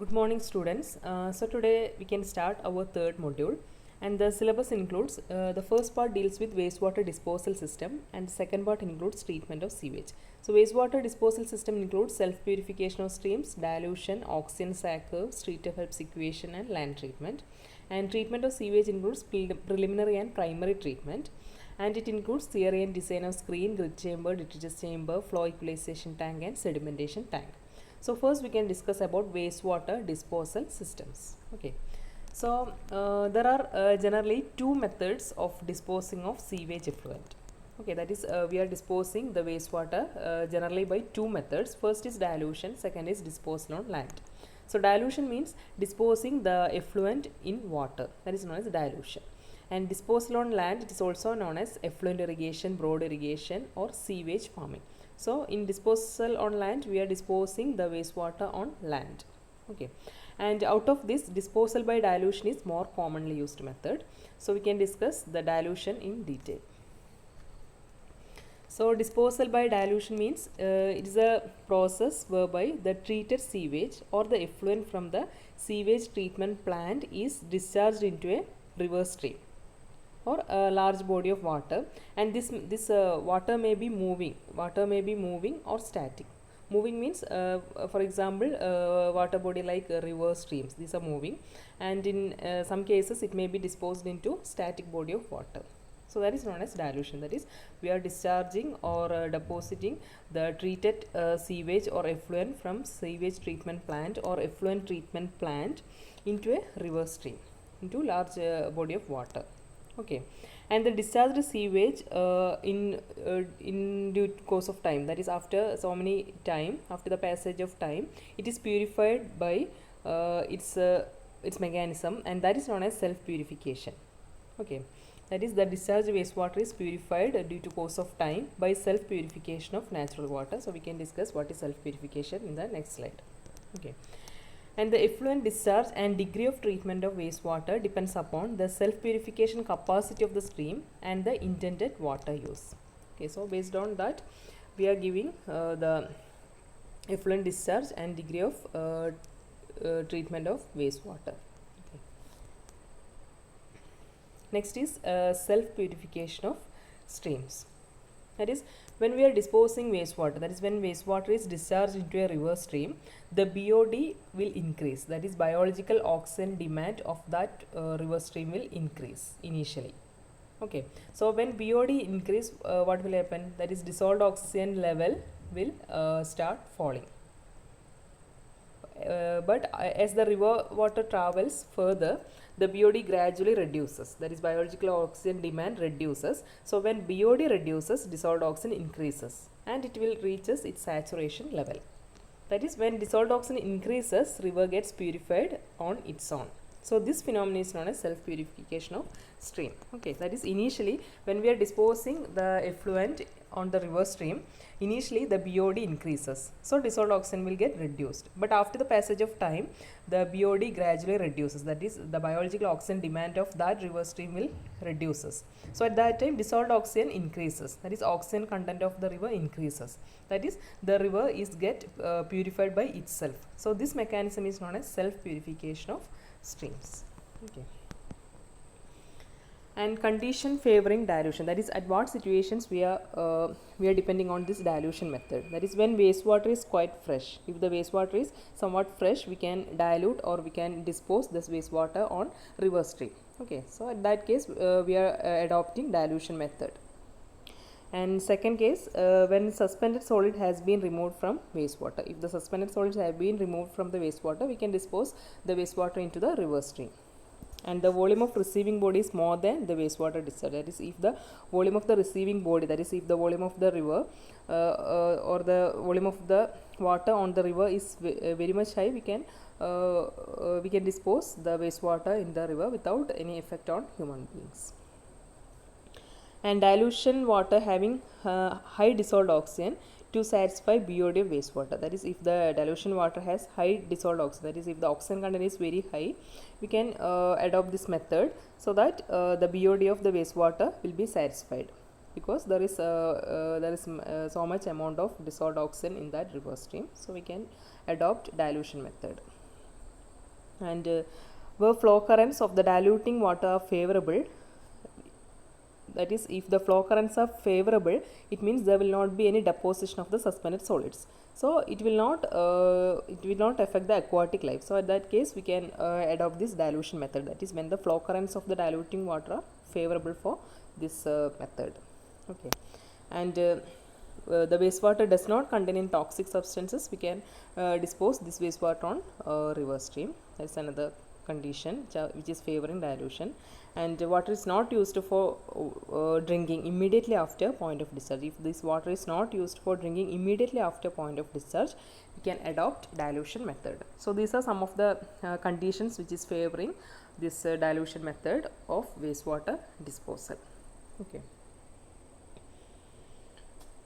Good morning, students. So today we can start our third module, and the syllabus includes the first part deals with wastewater disposal system, and the second part includes treatment of sewage. So wastewater disposal system includes self-purification of streams, dilution, oxygen sac curves, street effects equation, and land treatment. And treatment of sewage includes preliminary and primary treatment, and it includes theory and design of screen, grid chamber, detritus chamber, flow equalization tank, and sedimentation tank. So first we can discuss about wastewater disposal systems. Okay. So there are generally two methods of disposing of sewage effluent. Okay, that is we are disposing the wastewater generally by two methods. First is dilution, second is disposal on land. So dilution means disposing the effluent in water. That is known as dilution. And disposal on land, it is also known as effluent irrigation, broad irrigation, or sewage farming. So in disposal on land, we are disposing the wastewater on land. Okay, and out of this, disposal by dilution is more commonly used method. So we can discuss the dilution in detail. So disposal by dilution means it is a process whereby the treated sewage or the effluent from the sewage treatment plant is discharged into a river stream or a large body of water, and this water may be moving or static. Moving means for example water body like river streams, these are moving, and in some cases it may be disposed into static body of water. So that is known as dilution. That is, we are discharging or depositing the treated sewage or effluent from sewage treatment plant or effluent treatment plant into a river stream, into large body of water. Okay, and the discharged sewage in due course of time, that is after so many time, after the passage of time, it is purified by its mechanism, and that is known as self purification. Okay, that is, the discharged wastewater is purified due to course of time by self purification of natural water. So we can discuss what is self purification in the next slide. Okay. And the effluent discharge and degree of treatment of wastewater depends upon the self-purification capacity of the stream and the intended water use. Okay, so based on that, we are giving the effluent discharge and degree of treatment of wastewater. Okay. Next is self-purification of streams. That is, when we are disposing wastewater, that is when wastewater is discharged into a river stream, the BOD will increase. That is, biological oxygen demand of that river stream will increase initially. Okay, so when BOD increase, what will happen? That is, dissolved oxygen level will start falling. But as the river water travels further, the BOD gradually reduces. That is, biological oxygen demand reduces. So when BOD reduces, dissolved oxygen increases, and it will reaches its saturation level. That is, when dissolved oxygen increases, river gets purified on its own. So this phenomenon is known as self-purification of stream. Okay, that is, initially when we are disposing the effluent on the river stream, initially the BOD increases, so dissolved oxygen will get reduced. But after the passage of time, the BOD gradually reduces. That is, the biological oxygen demand of that river stream will reduces. So at that time, dissolved oxygen increases. That is, oxygen content of the river increases. That is, the river is get purified by itself. So this mechanism is known as self-purification of streams. Okay. And condition favoring dilution, that is, at what situations we are depending on this dilution method. That is, when wastewater is quite fresh. If the wastewater is somewhat fresh, we can dilute or we can dispose this wastewater on river stream. Okay, so at that case we are adopting dilution method. And second case, when suspended solid has been removed from wastewater. If the suspended solids have been removed from the wastewater, we can dispose the wastewater into the river stream. And the volume of receiving body is more than the wastewater discharge. That is, if the volume of the receiving body, that is, if the volume of the river or the volume of the water on the river is very much high, we can dispose the wastewater in the river without any effect on human beings. And dilution water having high dissolved oxygen to satisfy BOD of wastewater. That is, if the dilution water has high dissolved oxygen, that is, if the oxygen content is very high, we can adopt this method so that the BOD of the wastewater will be satisfied, because there is so much amount of dissolved oxygen in that river stream. So we can adopt dilution method. and where flow currents of the diluting water are favorable, that is if the flow currents are favorable, it means there will not be any deposition of the suspended solids, so it will not affect the aquatic life. So at that case we can adopt this dilution method, that is when the flow currents of the diluting water are favorable for this method. Okay, and the wastewater does not contain any toxic substances, we can dispose this wastewater on river stream. That's another condition which is favoring dilution. And water is not used for drinking immediately after point of discharge. If this water is not used for drinking immediately after point of discharge, we can adopt dilution method. So these are some of the conditions which is favoring this dilution method of wastewater disposal. Okay.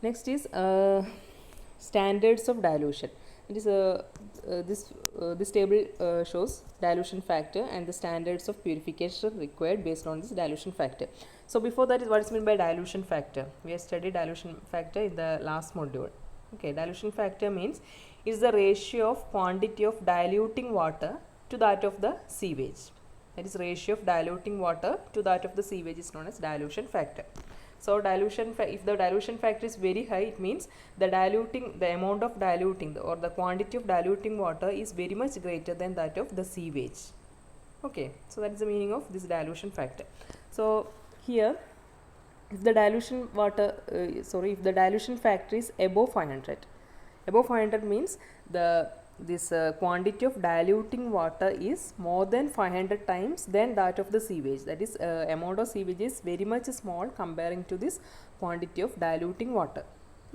Next is standards of dilution. It is this table shows dilution factor and the standards of purification required based on this dilution factor. So before that is what is meant by dilution factor. We have studied dilution factor in the last module. Okay, dilution factor means is the ratio of quantity of diluting water to that of the sewage. That is ratio of diluting water to that of the sewage is known as dilution factor. So dilution if the dilution factor is very high, it means the amount of diluting or the quantity of diluting water is very much greater than that of the sewage. Okay, so that is the meaning of this dilution factor. So here if the dilution factor is above 500 means this quantity of diluting water is more than 500 times than that of the sewage. That is amount of sewage is very much small comparing to this quantity of diluting water.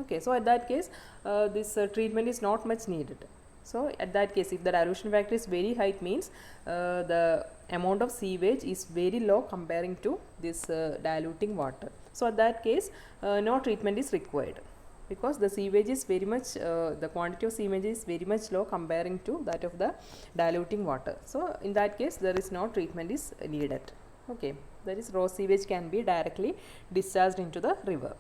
Okay, so at that case this treatment is not much needed. So at that case if the dilution factor is very high, it means the amount of sewage is very low comparing to this diluting water. So at that case no treatment is required, because the sewage is very much the quantity of sewage is very much low comparing to that of the diluting water. So in that case there is no treatment is needed. Okay, that is raw sewage can be directly discharged into the river.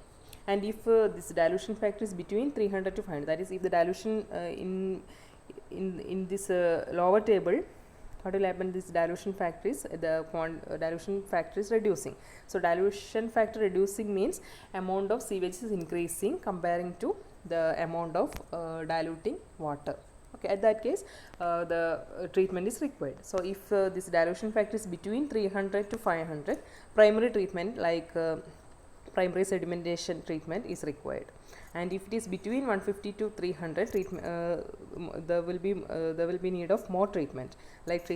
And if this dilution factor is between 300 to 500, that is if the dilution in this lower table, what will happen, this dilution factor is dilution factor is reducing. So dilution factor reducing means amount of sewage is increasing comparing to the amount of diluting water. Okay, at that case the treatment is required. So if this dilution factor is between 300 to 500, primary treatment like primary sedimentation treatment is required. And if it is between 150 to 300, there will be need of more treatment, like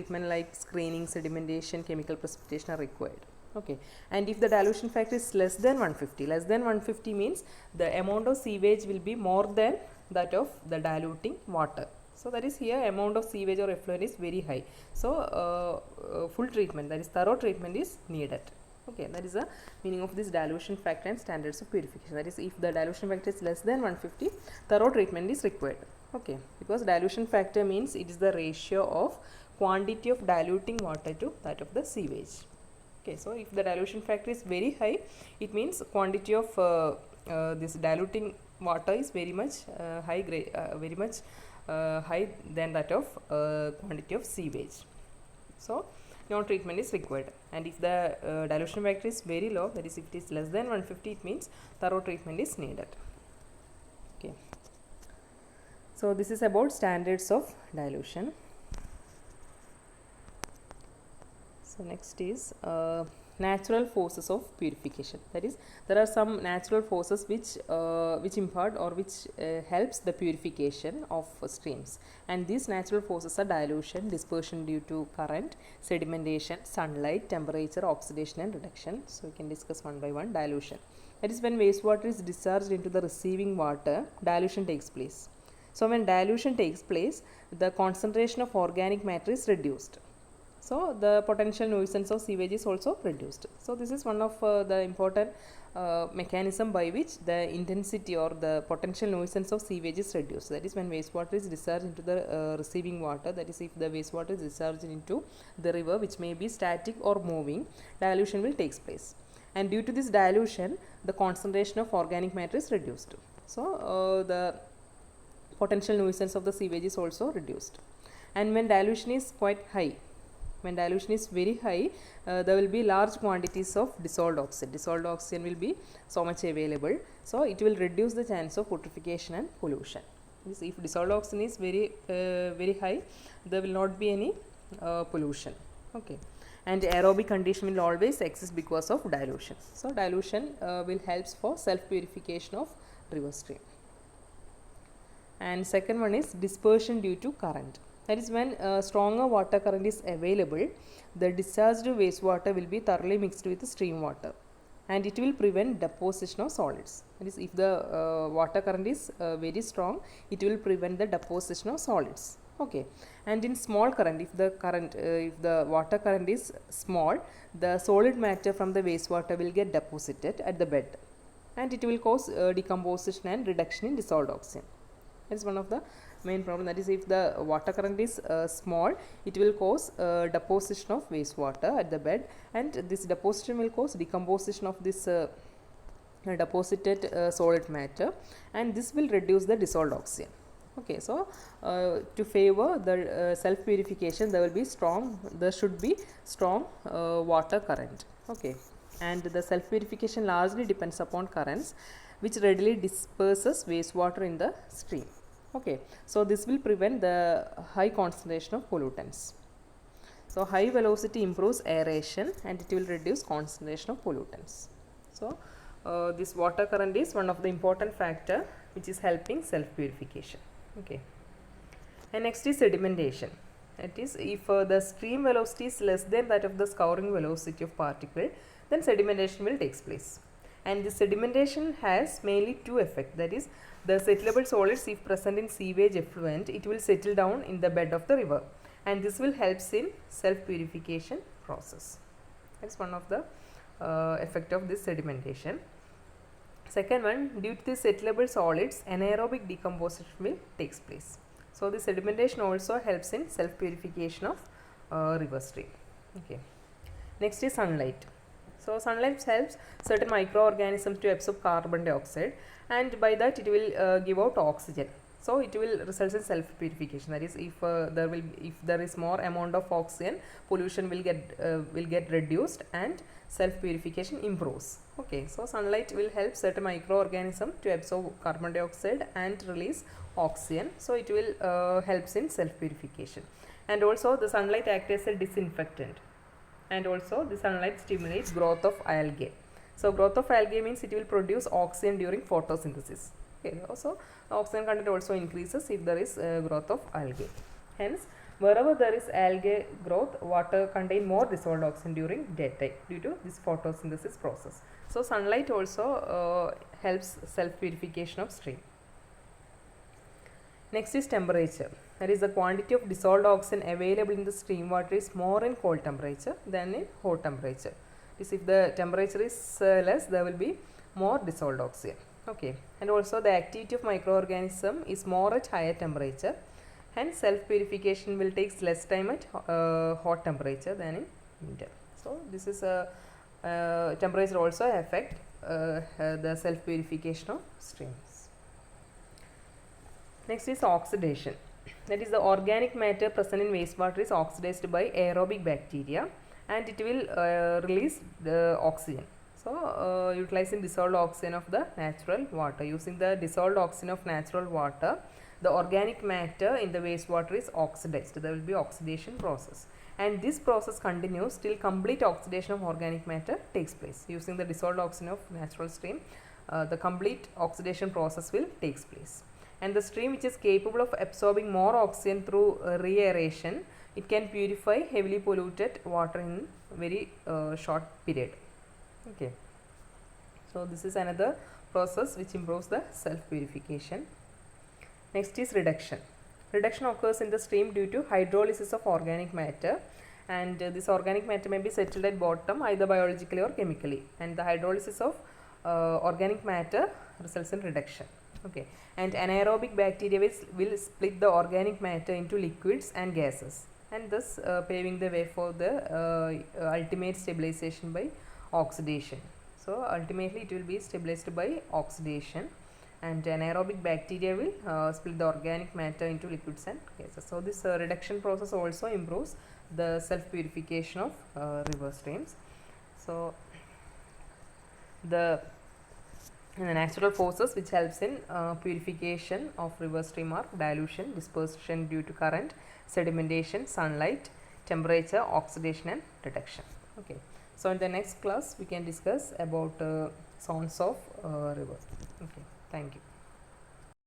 screening, sedimentation, chemical precipitation are required. Okay, and if the dilution factor is less than 150 means the amount of sewage will be more than that of the diluting water. So that is here amount of sewage or effluent is very high. So full treatment, that is thorough treatment is needed. Okay, that is the meaning of this dilution factor and standards of purification. That is if the dilution factor is less than 150, thorough treatment is required. Okay, because dilution factor means it is the ratio of quantity of diluting water to that of the sewage. Okay, so if the dilution factor is very high, it means quantity of this diluting water is very much high than that of quantity of sewage. So no treatment is required. And if the dilution factor is very low, that is if it is less than 150, it means thorough treatment is needed. Okay, so this is about standards of dilution. So next is natural forces of purification. That is, there are some natural forces which impart or which helps the purification of streams, and these natural forces are dilution, dispersion due to current, sedimentation, sunlight, temperature, oxidation and reduction. So we can discuss one by one. Dilution, that is when wastewater is discharged into the receiving water, dilution takes place. So when dilution takes place, the concentration of organic matter is reduced. So the potential nuisance of sewage is also reduced. So this is one of the important mechanism by which the intensity or the potential nuisance of sewage is reduced. That is when wastewater is discharged into the receiving water, that is if the wastewater is discharged into the river, which may be static or moving, dilution will take place. And due to this dilution, the concentration of organic matter is reduced. So the potential nuisance of the sewage is also reduced. And when dilution is quite high, when dilution is very high, there will be large quantities of dissolved oxygen. Dissolved oxygen will be so much available, so it will reduce the chance of putrefaction and pollution. If dissolved oxygen is very high, there will not be any pollution. Okay, and aerobic condition will always exist because of dilution. So dilution will helps for self purification of river stream. And second one is dispersion due to current. That is, when stronger water current is available, the discharged wastewater will be thoroughly mixed with stream water, and it will prevent deposition of solids. That is, if the water current is very strong, it will prevent the deposition of solids. Okay, and in small current, if the water current is small, the solid matter from the wastewater will get deposited at the bed, and it will cause decomposition and reduction in dissolved oxygen. That is one of the main problem. That is, if the water current is small, it will cause deposition of wastewater at the bed, and this deposition will cause decomposition of this deposited solid matter, and this will reduce the dissolved oxygen. Okay, so to favor the self purification, there should be strong water current. Okay, and the self purification largely depends upon currents which readily disperses wastewater in the stream. Okay, so this will prevent the high concentration of pollutants. So high velocity improves aeration, and it will reduce concentration of pollutants. So this water current is one of the important factor which is helping self purification. Okay, and next is sedimentation. That is, if the stream velocity is less than that of the scouring velocity of particle, then sedimentation will take place. And the sedimentation has mainly two effects. That is, the settlable solids, if present in sewage effluent, it will settle down in the bed of the river, and this will helps in self purification process. That's one of the effect of this sedimentation. Second one, due to the settlable solids, anaerobic decomposition will takes place. So the sedimentation also helps in self purification of river stream. Okay, next is sunlight. So sunlight helps certain microorganisms to absorb carbon dioxide, and by that it will give out oxygen. So it will result in self purification. That is, if there is more amount of oxygen, pollution will get reduced and self purification improves. Okay, so sunlight will help certain microorganism to absorb carbon dioxide and release oxygen. So it will helps in self purification. And also the sunlight acts as a disinfectant, and also the sunlight stimulates growth of algae. So growth of algae means it will produce oxygen during photosynthesis. Okay, also oxygen content also increases if there is growth of algae. Hence, wherever there is algae growth, water contain more dissolved oxygen during daytime due to this photosynthesis process. So sunlight also helps self purification of stream. Next is temperature. That is, the quantity of dissolved oxygen available in the stream water is more in cold temperature than in hot temperature. This, if the temperature is less, there will be more dissolved oxygen. Okay, and also the activity of microorganism is more at higher temperature, hence self purification will take less time at hot temperature than in winter. So this is a temperature also affect the self purification of streams. Next is oxidation. That is, the organic matter present in wastewater is oxidized by aerobic bacteria, and it will release the oxygen. So utilizing dissolved oxygen of the natural water. Using the dissolved oxygen of natural water, the organic matter in the wastewater is oxidized. There will be oxidation process, and this process continues till complete oxidation of organic matter takes place. Using the dissolved oxygen of natural stream, the complete oxidation process will takes place. And the stream which is capable of absorbing more oxygen through re-aeration, it can purify heavily polluted water in very short period. Okay, so this is another process which improves the self purification. Next is reduction. Reduction occurs in the stream due to hydrolysis of organic matter, and this organic matter may be settled at bottom either biologically or chemically, and the hydrolysis of organic matter results in reduction. Okay, and anaerobic bacteria will split the organic matter into liquids and gases, and thus paving the way for the ultimate stabilization by oxidation. So ultimately it will be stabilized by oxidation, and anaerobic bacteria will split the organic matter into liquids and gases. So this reduction process also improves the self purification of river streams. So the natural forces which helps in purification of river stream are dilution, dispersion due to current, sedimentation, sunlight, temperature, oxidation and reduction. Okay. So in the next class we can discuss about zones of river. Okay. Thank you.